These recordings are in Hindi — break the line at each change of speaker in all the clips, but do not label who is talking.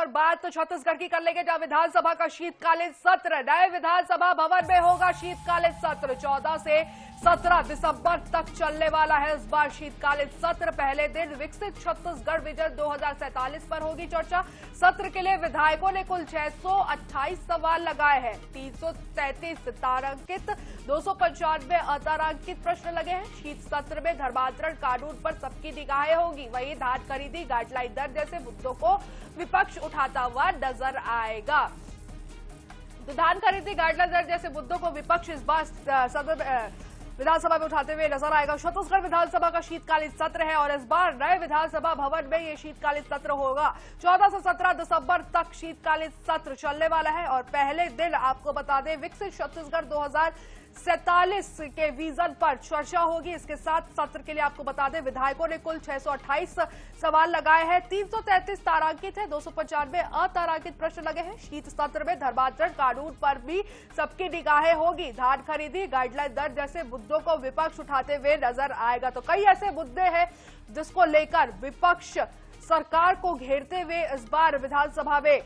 और बात तो छत्तीसगढ़ की कर लेंगे, जहां विधानसभा का शीतकालीन सत्र नए विधानसभा भवन में होगा। शीतकालीन सत्र 14 से 17 दिसंबर तक चलने वाला है। इस बार शीतकालीन सत्र पहले दिन विकसित छत्तीसगढ़ विजन 2047 पर होगी चर्चा। सत्र के लिए विधायकों ने कुल 628 सवाल लगाए हैं। 333 तारांकित, 295 अतारांकित प्रश्न लगे हैं। शीत सत्र में धर्मांतरण कानून पर सबकी निगाहें होगी। वहीं धान खरीदी, गाइडलाइन दर जैसे मुद्दों को विपक्ष उठाता हुआ नजर आएगा। तो धान खरीदी, गाइडलाइन दर जैसे मुद्दों को विपक्ष इस बार सदन विधानसभा में उठाते हुए नजर आएगा। छत्तीसगढ़ विधानसभा का शीतकालीन सत्र है और इस बार नए विधानसभा भवन में ये शीतकालीन सत्र होगा। 14 से 17 दिसंबर तक शीतकालीन सत्र चलने वाला है और पहले दिन आपको बता दें विकसित छत्तीसगढ़ 2047 के विजन पर चर्चा होगी। इसके साथ सत्र के लिए आपको बता दें विधायकों ने कुल 628 सवाल लगाए हैं। 333 तारांकित है, 295 अतारांकित प्रश्न लगे हैं। शीत सत्र में धर्मांतरण कानून पर भी सबकी निगाहें होगी। धान खरीदी, गाइडलाइन दर जैसे मुद्दों को विपक्ष उठाते हुए नजर आएगा। तो कई ऐसे मुद्दे हैं जिसको लेकर विपक्ष सरकार को घेरते हुए इस बार विधानसभा में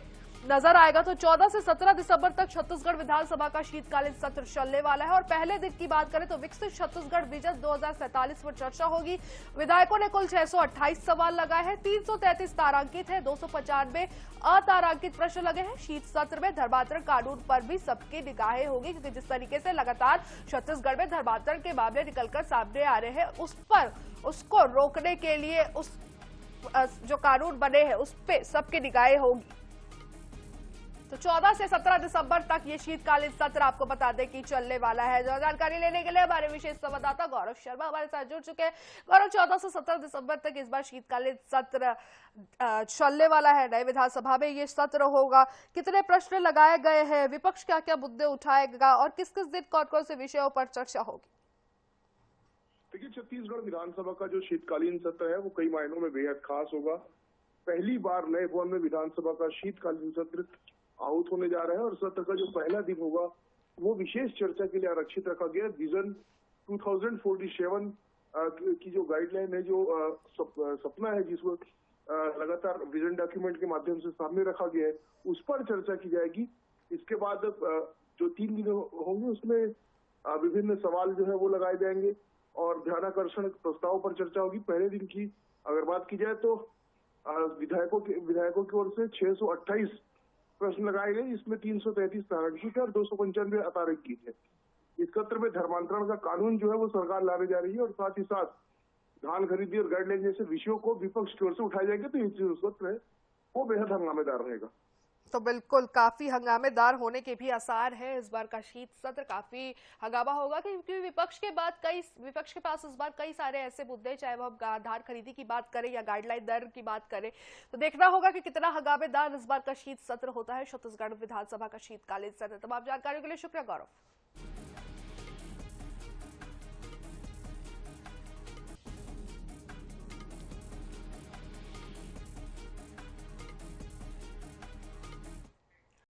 नजर आएगा। तो 14 से 17 दिसंबर तक छत्तीसगढ़ विधानसभा का शीतकालीन सत्र चलने वाला है और पहले दिन की बात करें तो विकसित छत्तीसगढ़ विजन 2047 पर चर्चा होगी। विधायकों ने कुल 628 सवाल लगाए हैं। 333 तारांकित है, 295 अतारांकित प्रश्न लगे हैं। शीत सत्र में धर्मांतरण कानून पर भी सबकी निगाहें होगी, क्योंकि जिस तरीके से लगातार छत्तीसगढ़ में धर्मांतरण के मामले निकलकर सामने आ रहे हैं उसको रोकने के लिए उस जो कानून बने हैं उस पर सबकी निगाहें होगी। तो 14 से 17 दिसंबर तक ये शीतकालीन सत्र आपको बता दें कि चलने वाला है। जो जानकारी लेने के लिए हमारे विशेष संवाददाता गौरव शर्मा हमारे साथ जुड़ चुके हैं। गौरव, 14 से 17 दिसंबर तक इस बार शीतकालीन सत्र चलने वाला है। नए विधानसभा में ये सत्र होगा। कितने प्रश्न लगाए गए हैं, विपक्ष क्या क्या मुद्दे उठाएगा और किस किस दिन कौन कौन से विषयों पर चर्चा होगी?
देखिए, छत्तीसगढ़ विधानसभा का जो शीतकालीन सत्र है वो कई मायनों में बेहद खास होगा। पहली बार नए भवन में विधानसभा का शीतकालीन सत्र आहूत होने जा रहा है और सत्र का जो पहला दिन होगा वो विशेष चर्चा के लिए आरक्षित रखा गया। विजन 2047 की जो गाइडलाइन है, जो सपना है जिसको लगातार विजन डॉक्यूमेंट के माध्यम से सामने रखा गया है, उस पर चर्चा की जाएगी। इसके बाद जो 3 दिन होंगे उसमें विभिन्न सवाल जो है वो लगाए जाएंगे और ध्यानाकर्षण प्रस्ताव पर चर्चा होगी। पहले दिन की अगर बात की जाए तो विधायकों की ओर से 628 प्रश्न लगाए गए। इसमें 333 तारांकित है और 295 अतारांकित है। इस सत्र में धर्मांतरण का कानून जो है वो सरकार लाने जा रही है और साथ ही साथ धान खरीदी और गाइडलाइन जैसे विषयों को विपक्ष की ओर से उठाए जाएंगे। तो ये जो सत्र है वो बेहद हंगामेदार रहेगा।
तो बिल्कुल काफी हंगामेदार होने के भी आसार है। इस बार का शीत सत्र काफी हंगामा होगा, क्योंकि विपक्ष के पास इस बार कई सारे ऐसे मुद्दे, चाहे वो हम धान खरीदी की बात करें या गाइडलाइन दर की बात करें, तो देखना होगा कि कितना हंगामेदार इस बार का शीत सत्र होता है। छत्तीसगढ़ विधानसभा का शीतकालीन सत्र। तमाम जानकारियों के लिए शुक्रिया गौरव।